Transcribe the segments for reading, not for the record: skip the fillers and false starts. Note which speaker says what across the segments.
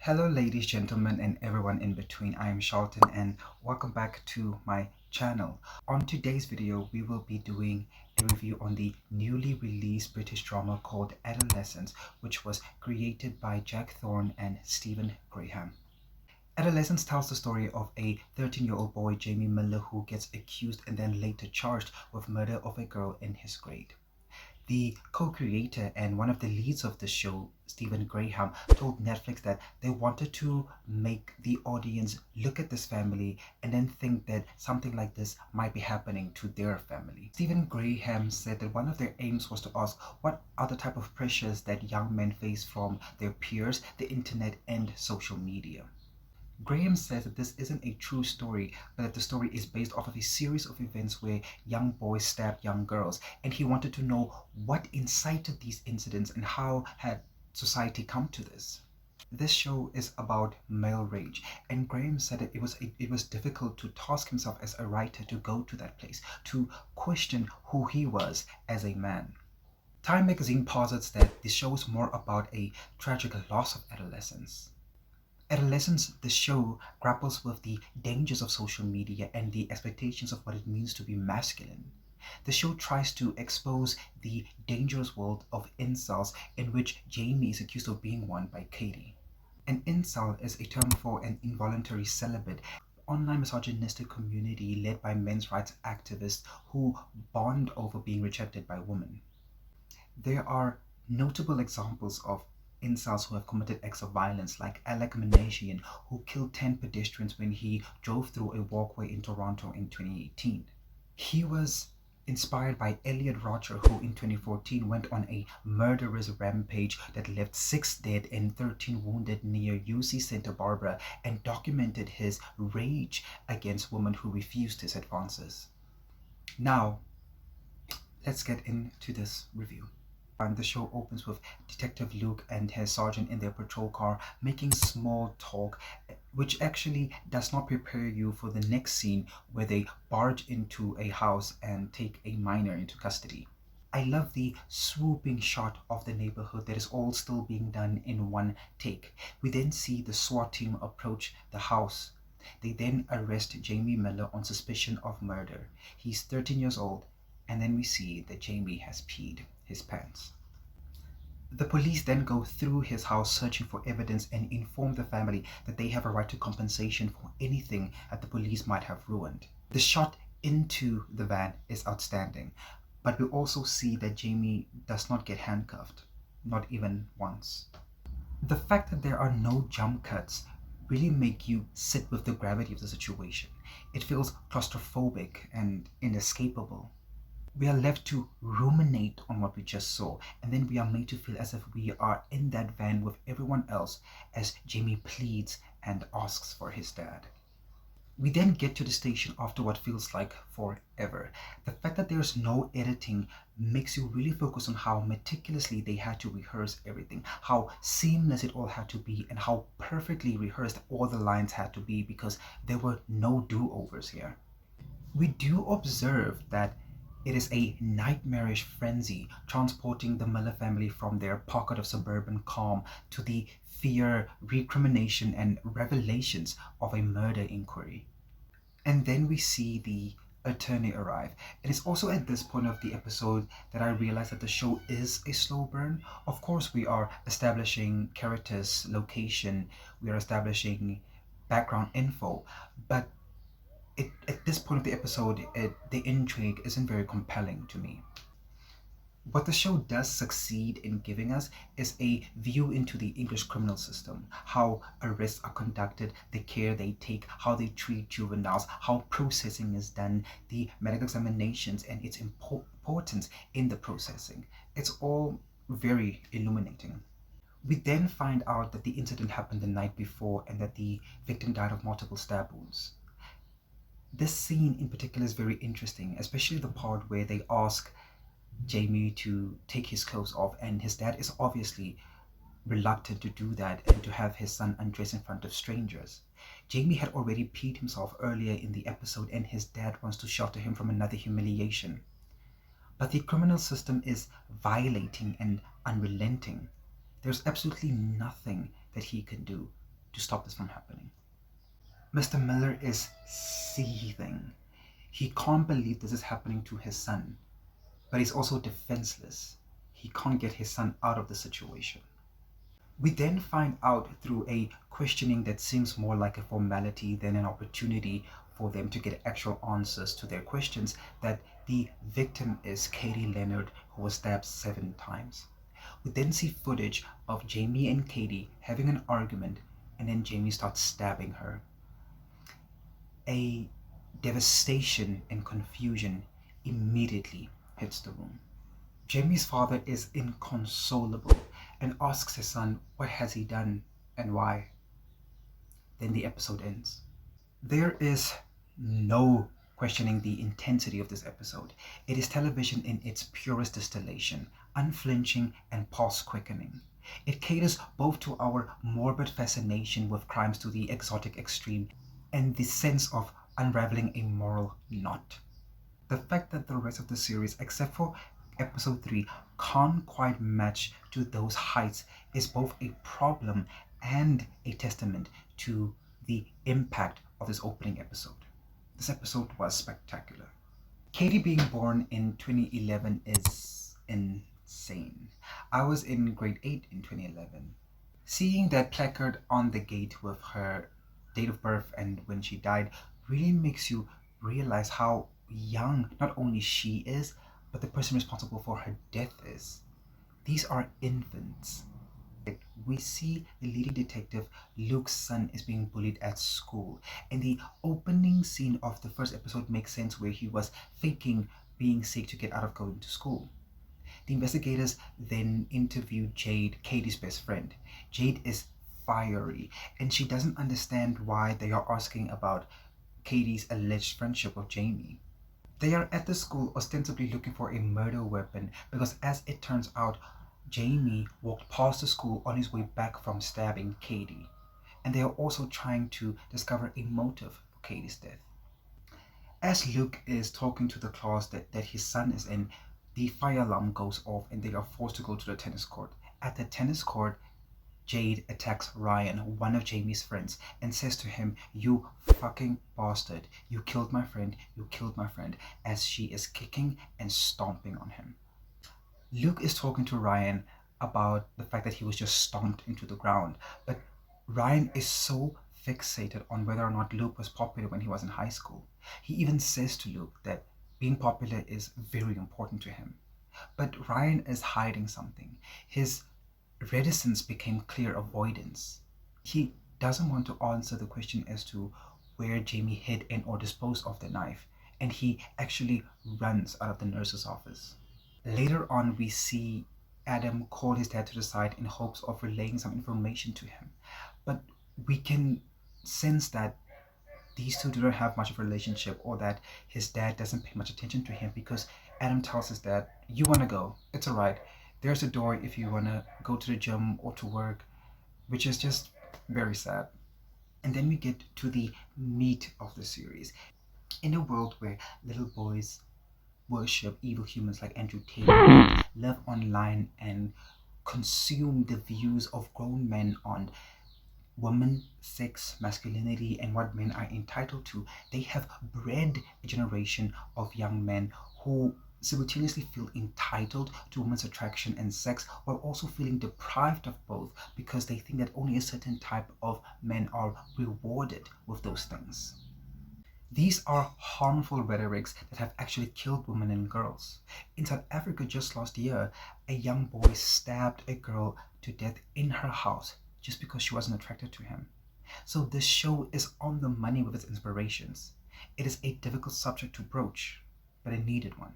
Speaker 1: Hello, ladies, gentlemen, and everyone in between. I am Charlton, and welcome back to my channel. On today's video, we will be doing a review on the newly released British drama called Adolescence, which was created by Jack Thorne and Stephen Graham. Adolescence tells the story of a 13-year-old boy, Jamie Miller, who gets accused and then later charged with murder of a girl in his grade. The co-creator and one of the leads of the show, Stephen Graham, told Netflix that they wanted to make the audience look at this family and then think that something like this might be happening to their family. Stephen Graham said that one of their aims was to ask what are the type of pressures that young men face from their peers, the internet, and social media. Graham says that this isn't a true story, but that the story is based off of a series of events where young boys stabbed young girls, and he wanted to know what incited these incidents and how had society come to this. This show is about male rage, and Graham said that it was difficult to task himself as a writer to go to that place, to question who he was as a man. Time magazine posits that the show is more about a tragic loss of adolescence. Adolescence, the show, grapples with the dangers of social media and the expectations of what it means to be masculine. The show tries to expose the dangerous world of incels, in which Jamie is accused of being one by Katie. An incel is a term for an involuntary celibate, online misogynistic community led by men's rights activists who bond over being rejected by women. There are notable examples of incels who have committed acts of violence, like Alec Manasian, who killed 10 pedestrians when he drove through a walkway in Toronto in 2018. He was inspired by Elliot Rodger, who in 2014 went on a murderous rampage that left 6 dead and 13 wounded near UC Santa Barbara, and documented his rage against women who refused his advances. Now, let's get into this review. And the show opens with Detective Luke and his sergeant in their patrol car making small talk, which actually does not prepare you for the next scene where they barge into a house and take a minor into custody. I love the swooping shot of the neighborhood that is all still being done in one take. We then see the SWAT team approach the house. They then arrest Jamie Miller on suspicion of murder. He's 13 years old, and then we see that Jamie has peed his pants. The police then go through his house searching for evidence and inform the family that they have a right to compensation for anything that the police might have ruined. The shot into the van is outstanding, but we also see that Jamie does not get handcuffed, not even once. The fact that there are no jump cuts really make you sit with the gravity of the situation. It feels claustrophobic and inescapable. We are left to ruminate on what we just saw, and then we are made to feel as if we are in that van with everyone else as Jamie pleads and asks for his dad. We then get to the station after what feels like forever. The fact that there's no editing makes you really focus on how meticulously they had to rehearse everything, how seamless it all had to be, and how perfectly rehearsed all the lines had to be, because there were no do-overs here. We do observe that it is a nightmarish frenzy transporting the Miller family from their pocket of suburban calm to the fear, recrimination, and revelations of a murder inquiry. And then we see the attorney arrive. It is also at this point of the episode that I realize that the show is a slow burn. Of course, we are establishing characters, location, we are establishing background info, but at this point of the episode, the intrigue isn't very compelling to me. What the show does succeed in giving us is a view into the English criminal system, how arrests are conducted, the care they take, how they treat juveniles, how processing is done, the medical examinations, and its importance in the processing. It's all very illuminating. We then find out that the incident happened the night before and that the victim died of multiple stab wounds. This scene in particular is very interesting, especially the part where they ask Jamie to take his clothes off, and his dad is obviously reluctant to do that and to have his son undress in front of strangers. Jamie had already peed himself earlier in the episode, and his dad wants to shelter him from another humiliation. But the criminal system is violating and unrelenting. There's absolutely nothing that he can do. to stop this from happening. Mr. Miller is seething. He can't believe this is happening to his son, but he's also defenseless. He can't get his son out of the situation. We then find out through a questioning that seems more like a formality than an opportunity for them to get actual answers to their questions that the victim is Katie Leonard, who was stabbed 7 times. We then see footage of Jamie and Katie having an argument, and then Jamie starts stabbing her. A devastation and confusion immediately hits the room. Jamie's father is inconsolable and asks his son what has he done and why. Then the episode ends. There is no questioning the intensity of this episode. It is television in its purest distillation, unflinching and pulse-quickening. It caters both to our morbid fascination with crimes to the exotic extreme and the sense of unraveling a moral knot. The fact that the rest of the series, except for episode 3, can't quite match to those heights is both a problem and a testament to the impact of this opening episode. This episode was spectacular. Katie being born in 2011 is insane. I was in grade 8 in 2011. Seeing that placard on the gate with her date of birth and when she died really makes you realize how young not only she is, but the person responsible for her death is. These are infants. We see the leading detective, Luke's son, is being bullied at school. And the opening scene of the first episode makes sense, where he was faking being sick to get out of going to school. The investigators then interview Jade, Katie's best friend. Jade is fiery, and she doesn't understand why they are asking about Katie's alleged friendship with Jamie. They are at the school ostensibly looking for a murder weapon because, as it turns out, Jamie walked past the school on his way back from stabbing Katie. And they are also trying to discover a motive for Katie's death. As Luke is talking to the class that his son is in, the fire alarm goes off and they are forced to go to the tennis court. At the tennis court, Jade attacks Ryan, one of Jamie's friends, and says to him, "You fucking bastard, you killed my friend, you killed my friend," as she is kicking and stomping on him. Luke is talking to Ryan about the fact that he was just stomped into the ground, but Ryan is so fixated on whether or not Luke was popular when he was in high school. He even says to Luke that being popular is very important to him. But Ryan is hiding something. His reticence became clear avoidance. He doesn't want to answer the question as to where Jamie hid and or disposed of the knife, and he actually runs out of the nurse's office. Later on, we see Adam call his dad to the side in hopes of relaying some information to him, but we can sense that these two do not have much of a relationship, or that his dad doesn't pay much attention to him, because Adam tells his dad, "You want to go, it's alright, there's a door if you want to go to the gym or to work," which is just very sad. And then we get to the meat of the series. In a world where little boys worship evil humans like Andrew Tate, live online and consume the views of grown men on women, sex, masculinity, and what men are entitled to, they have bred a generation of young men who simultaneously feel entitled to women's attraction and sex, while also feeling deprived of both because they think that only a certain type of men are rewarded with those things. These are harmful rhetorics that have actually killed women and girls. In South Africa just last year, a young boy stabbed a girl to death in her house just because she wasn't attracted to him. So this show is on the money with its inspirations. It is a difficult subject to broach, but a needed one.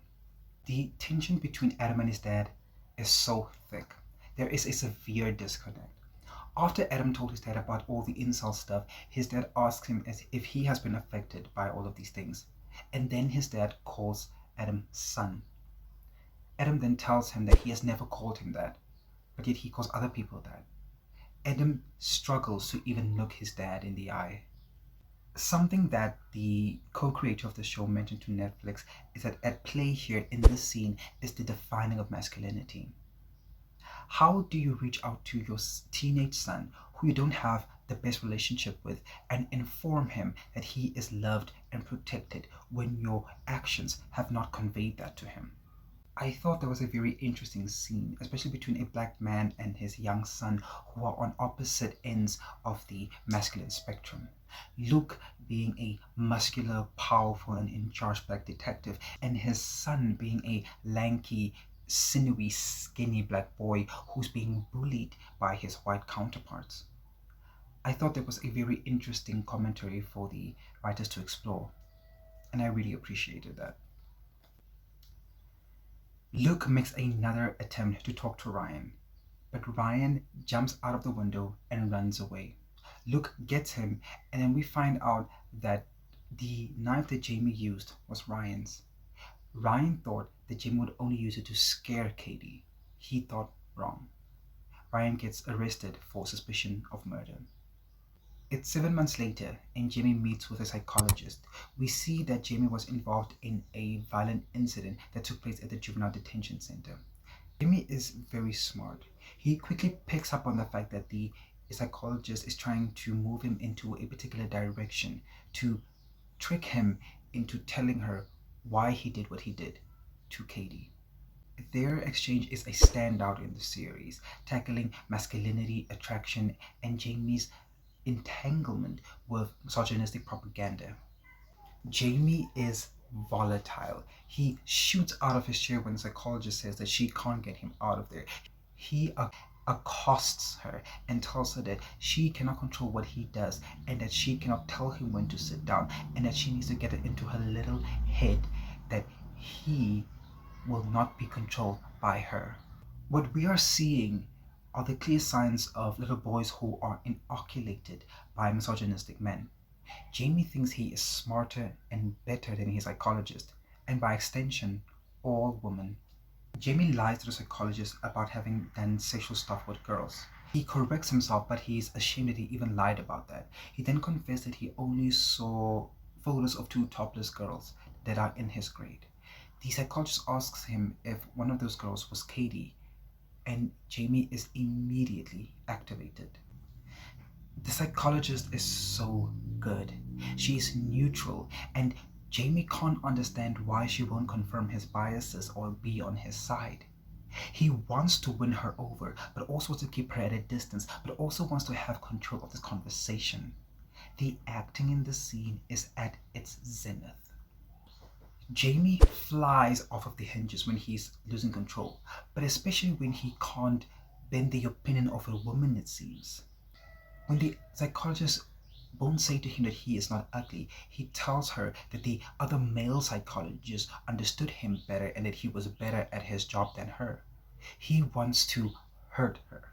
Speaker 1: The tension between Adam and his dad is so thick. There is a severe disconnect. After Adam told his dad about all the incel stuff, his dad asks him as if he has been affected by all of these things. And then his dad calls Adam son. Adam then tells him that he has never called him that, but yet he calls other people that. Adam struggles to even look his dad in the eye. Something that the co-creator of the show mentioned to Netflix is that at play here in this scene is the defining of masculinity. How do you reach out to your teenage son who you don't have the best relationship with, and inform him that he is loved and protected when your actions have not conveyed that to him. I thought that was a very interesting scene, especially between a black man and his young son, who are on opposite ends of the masculine spectrum. Luke being a muscular, powerful, and in charge black detective, and his son being a lanky, sinewy, skinny black boy who's being bullied by his white counterparts. I thought that was a very interesting commentary for the writers to explore, and I really appreciated that. Luke makes another attempt to talk to Ryan, but Ryan jumps out of the window and runs away. Luke gets him, and then we find out that the knife that Jamie used was Ryan's. Ryan thought that Jamie would only use it to scare Katie. He thought wrong. Ryan gets arrested for suspicion of murder. It's 7 months later, and Jamie meets with a psychologist. We see that Jamie was involved in a violent incident that took place at the juvenile detention center. Jamie is very smart. He quickly picks up on the fact that the psychologist is trying to move him into a particular direction to trick him into telling her why he did what he did to Katie. Their exchange is a standout in the series, tackling masculinity, attraction, and Jamie's entanglement with misogynistic propaganda. Jamie is volatile. He shoots out of his chair when the psychologist says that she can't get him out of there. He accosts her and tells her that she cannot control what he does, and that she cannot tell him when to sit down, and that she needs to get it into her little head that he will not be controlled by her. What we are seeing are the clear signs of little boys who are inoculated by misogynistic men. Jamie thinks he is smarter and better than his psychologist, and by extension, all women. Jamie lies to the psychologist about having done sexual stuff with girls. He corrects himself, but he is ashamed that he even lied about that. He then confessed that he only saw photos of two topless girls that are in his grade. The psychologist asks him if one of those girls was Katie, and Jamie is immediately activated. The psychologist is so good. She is neutral, and Jamie can't understand why she won't confirm his biases or be on his side. He wants to win her over, but also wants to keep her at a distance, but also wants to have control of this conversation. The acting in the scene is at its zenith. Jamie flies off of the hinges when he's losing control, but especially when he can't bend the opinion of a woman, it seems. When the psychologist won't say to him that he is not ugly, he tells her that the other male psychologists understood him better and that he was better at his job than her. He wants to hurt her.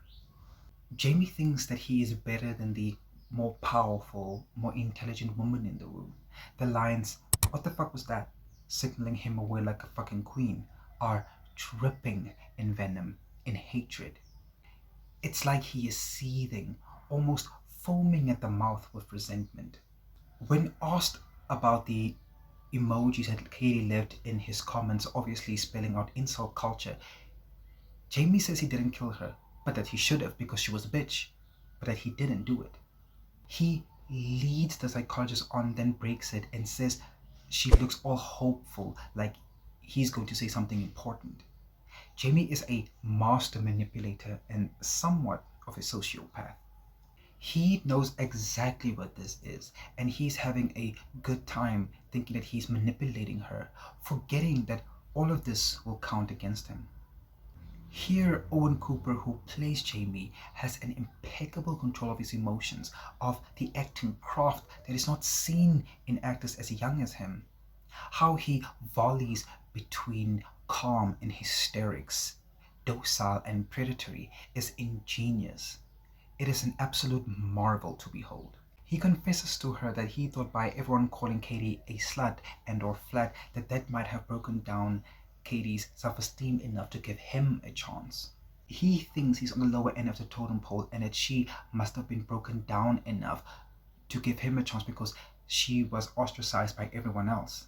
Speaker 1: Jamie thinks that he is better than the more powerful, more intelligent woman in the room. The lines, "What the fuck was that?" signaling him away like a fucking queen, are dripping in venom, in hatred. It's like he is seething, almost foaming at the mouth with resentment. When asked about the emojis that Katie left in his comments, obviously spelling out insult culture, Jamie says he didn't kill her, but that he should have because she was a bitch, but that he didn't do it. He leads the psychologist on, then breaks it and says she looks all hopeful, like he's going to say something important. Jamie is a master manipulator and somewhat of a sociopath. He knows exactly what this is, and he's having a good time thinking that he's manipulating her, forgetting that all of this will count against him. Here, Owen Cooper, who plays Jamie, has an impeccable control of his emotions, of the acting craft that is not seen in actors as young as him. How he volleys between calm and hysterics, docile and predatory, is ingenious. It is an absolute marvel to behold. He confesses to her that he thought by everyone calling Katie a slut and or flat that might have broken down Katie's self-esteem enough to give him a chance. He thinks he's on the lower end of the totem pole and that she must have been broken down enough to give him a chance because she was ostracized by everyone else.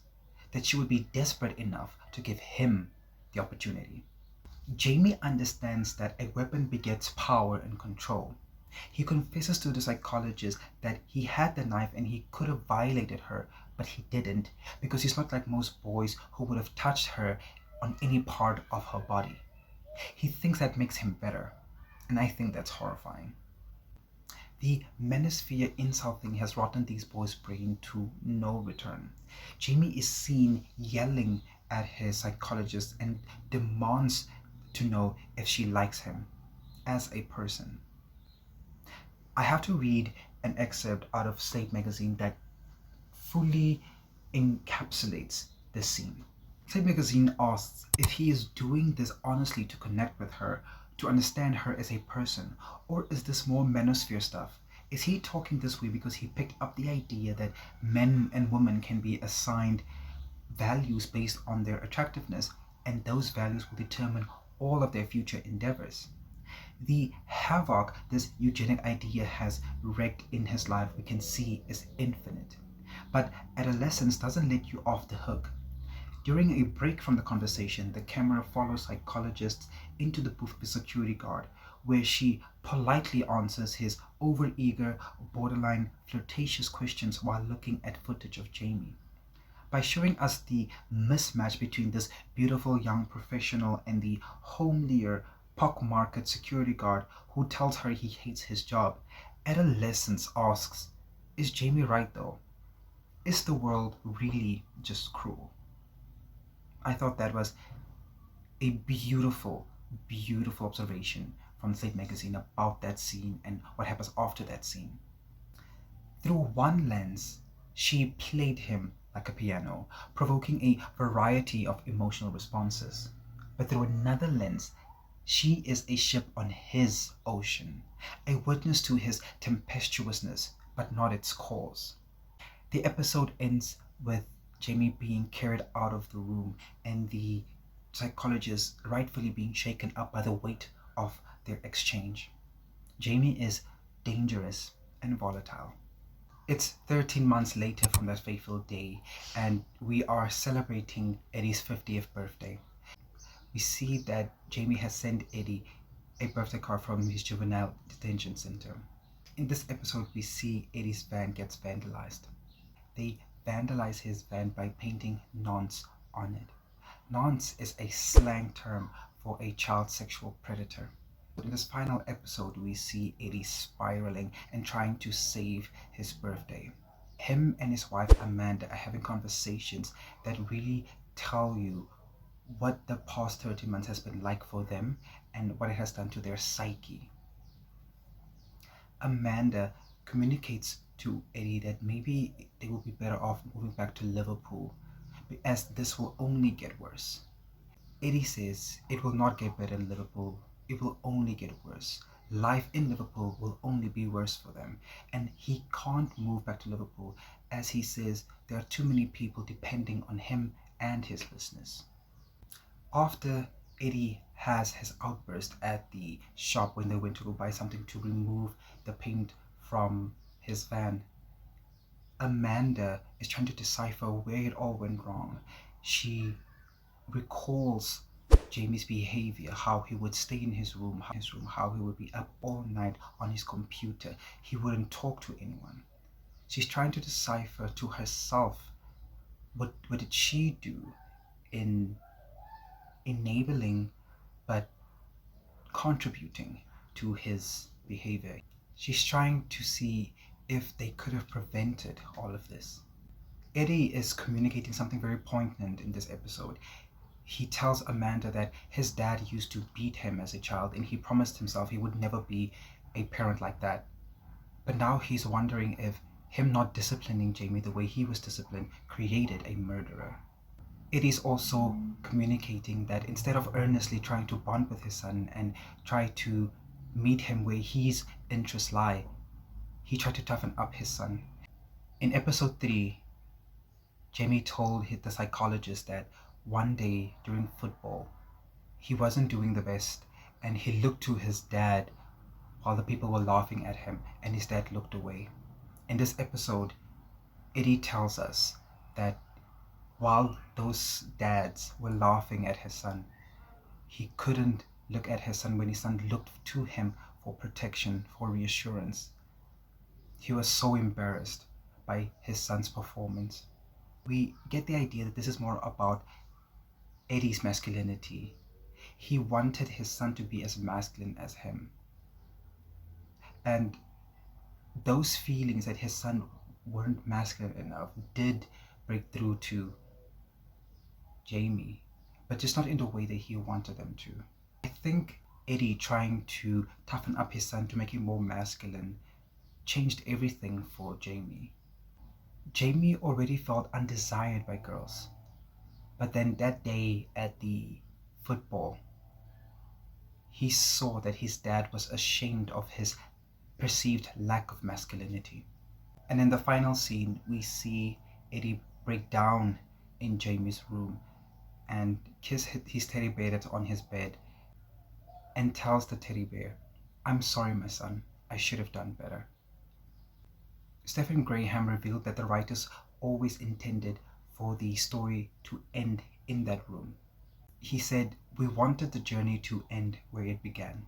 Speaker 1: That she would be desperate enough to give him the opportunity. Jamie understands that a weapon begets power and control. He confesses to the psychologist that he had the knife and he could have violated her, but he didn't because he's not like most boys who would have touched her on any part of her body. He thinks that makes him better, and I think that's horrifying. The manosphere incel thing has rotten these boys' brain to no return. Jamie is seen yelling at his psychologist and demands to know if she likes him as a person. I have to read an excerpt out of Slate magazine that fully encapsulates this scene. Slate magazine asks if he is doing this honestly to connect with her, to understand her as a person, or is this more manosphere stuff? Is he talking this way because he picked up the idea that men and women can be assigned values based on their attractiveness, and those values will determine all of their future endeavors? The havoc this eugenic idea has wreaked in his life we can see is infinite. But adolescence doesn't let you off the hook. During a break from the conversation, the camera follows psychologists into the booth of a security guard, where she politely answers his overeager, borderline flirtatious questions while looking at footage of Jamie. By showing us the mismatch between this beautiful young professional and the homelier, pockmarked security guard who tells her he hates his job, Adolescence asks, is Jamie right though? Is the world really just cruel? I thought that was a beautiful, beautiful observation from Slate magazine about that scene and what happens after that scene. Through one lens, she played him like a piano, provoking a variety of emotional responses. But through another lens, she is a ship on his ocean, a witness to his tempestuousness, but not its cause. The episode ends with Jamie being carried out of the room and the psychologist rightfully being shaken up by the weight of their exchange. Jamie is dangerous and volatile. It's 13 months later from that fateful day, and we are celebrating Eddie's 50th birthday. We see that Jamie has sent Eddie a birthday card from his juvenile detention center. In this episode, we see Eddie's van gets vandalized. They vandalize his van by painting nonce on it. Nonce is a slang term for a child sexual predator. In this final episode, we see Eddie spiraling and trying to save his birthday. Him and his wife Amanda are having conversations that really tell you what the past 30 months has been like for them and what it has done to their psyche. Amanda communicates to Eddie that maybe they will be better off moving back to Liverpool, as this will only get worse. Eddie says it will not get better in Liverpool, it will only get worse. Life in Liverpool will only be worse for them, and he can't move back to Liverpool as he says there are too many people depending on him and his business. After Eddie has his outburst at the shop when they went to go buy something to remove the paint from his van, Amanda is trying to decipher where it all went wrong. She recalls Jamie's behavior, how he would stay in his room, how he would be up all night on his computer. He wouldn't talk to anyone. She's trying to decipher to herself what did she do in enabling but contributing to his behavior. She's trying to see if they could have prevented all of this. Eddie is communicating something very poignant in this episode. He tells Amanda that his dad used to beat him as a child and he promised himself he would never be a parent like that. But now he's wondering if him not disciplining Jamie the way he was disciplined created a murderer. It is also communicating that instead of earnestly trying to bond with his son and try to meet him where his interests lie, he tried to toughen up his son. In episode 3, Jamie told the psychologist that one day during football, he wasn't doing the best and he looked to his dad while the people were laughing at him and his dad looked away. In this episode, Eddie tells us that while those dads were laughing at his son, he couldn't look at his son when his son looked to him for protection, for reassurance. He was so embarrassed by his son's performance. We get the idea that this is more about Eddie's masculinity. He wanted his son to be as masculine as him. And those feelings that his son weren't masculine enough did break through to Jamie, but just not in the way that he wanted them to. I think Eddie trying to toughen up his son to make him more masculine changed everything for Jamie. Jamie already felt undesired by girls, but then that day at the football, he saw that his dad was ashamed of his perceived lack of masculinity. And in the final scene, we see Eddie break down in Jamie's room and kiss his teddy bear that's on his bed and tells the teddy bear, "I'm sorry, my son, I should have done better." Stephen Graham revealed that the writers always intended for the story to end in that room. He said, "We wanted the journey to end where it began."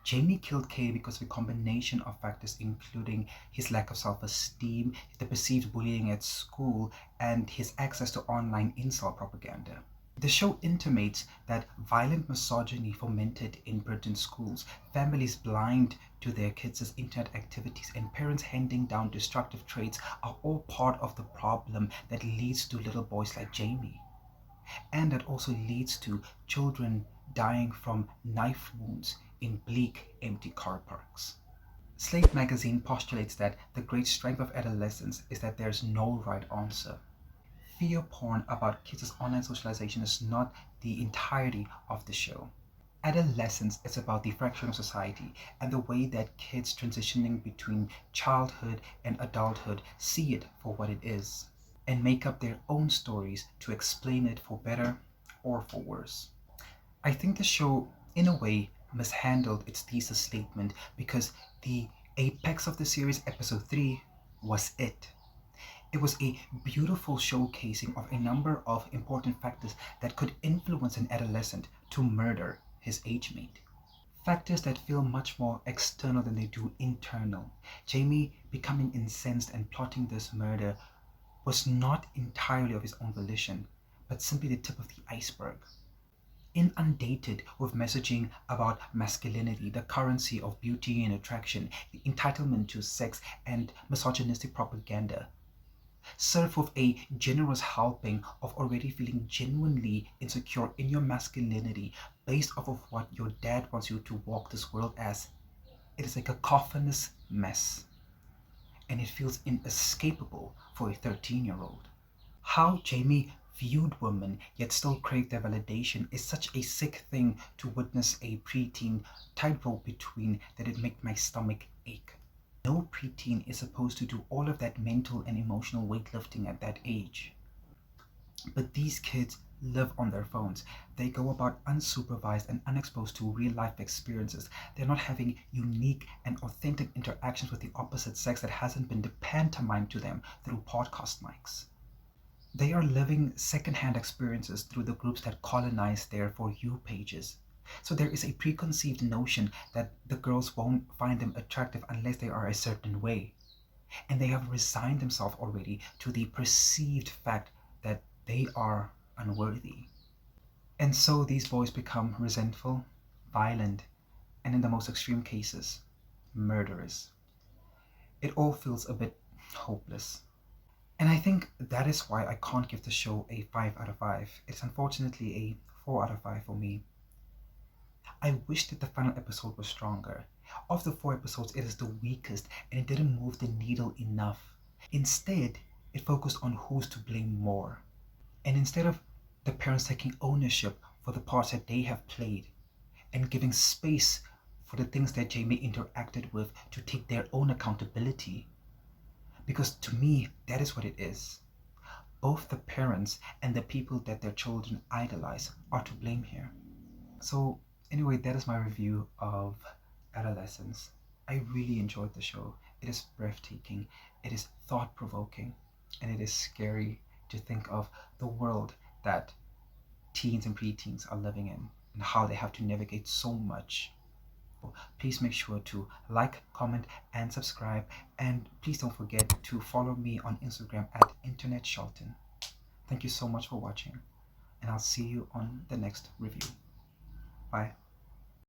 Speaker 1: Jamie killed Kay because of a combination of factors, including his lack of self-esteem, the perceived bullying at school, and his access to online insult propaganda. The show intimates that violent misogyny fomented in Britain's schools, families blind to their kids' internet activities, and parents handing down destructive traits are all part of the problem that leads to little boys like Jamie. And that also leads to children dying from knife wounds in bleak, empty car parks. Slate magazine postulates that the great strength of adolescence is that there's no right answer. Fear porn about kids' online socialization is not the entirety of the show. Adolescence is about the fracturing of society and the way that kids transitioning between childhood and adulthood see it for what it is and make up their own stories to explain it for better or for worse. I think the show, in a way, mishandled its thesis statement because the apex of the series, episode 3, was it. It was a beautiful showcasing of a number of important factors that could influence an adolescent to murder his age mate. Factors that feel much more external than they do internal. Jamie becoming incensed and plotting this murder was not entirely of his own volition, but simply the tip of the iceberg. Inundated with messaging about masculinity, the currency of beauty and attraction, the entitlement to sex, and misogynistic propaganda, serve with a generous helping of already feeling genuinely insecure in your masculinity based off of what your dad wants you to walk this world as. It is a cacophonous mess, and it feels inescapable for a 13-year-old. How Jamie viewed women yet still craved their validation is such a sick thing to witness a preteen tightrope between that it made my stomach ache. No preteen is supposed to do all of that mental and emotional weightlifting at that age. But these kids live on their phones. They go about unsupervised and unexposed to real life experiences. They're not having unique and authentic interactions with the opposite sex that hasn't been pantomimed to them through podcast mics. They are living secondhand experiences through the groups that colonize their For You pages. So there is a preconceived notion that the girls won't find them attractive unless they are a certain way. And they have resigned themselves already to the perceived fact that they are unworthy. And so these boys become resentful, violent, and in the most extreme cases, murderous. It all feels a bit hopeless. And I think that is why I can't give the show a 5 out of 5. It's unfortunately a 4 out of 5 for me. I wish that the final episode was stronger. Of the 4 episodes, it is the weakest and it didn't move the needle enough. Instead, it focused on who's to blame more. And instead of the parents taking ownership for the parts that they have played and giving space for the things that Jamie interacted with to take their own accountability, because to me, that is what it is. Both the parents and the people that their children idolize are to blame here. So anyway, that is my review of Adolescence. I really enjoyed the show. It is breathtaking, it is thought-provoking, and it is scary to think of the world that teens and preteens are living in and how they have to navigate so much. Please make sure to like, comment, and subscribe. And please don't forget to follow me on Instagram at Internet Shelton. Thank you so much for watching, and I'll see you on the next review. Bye.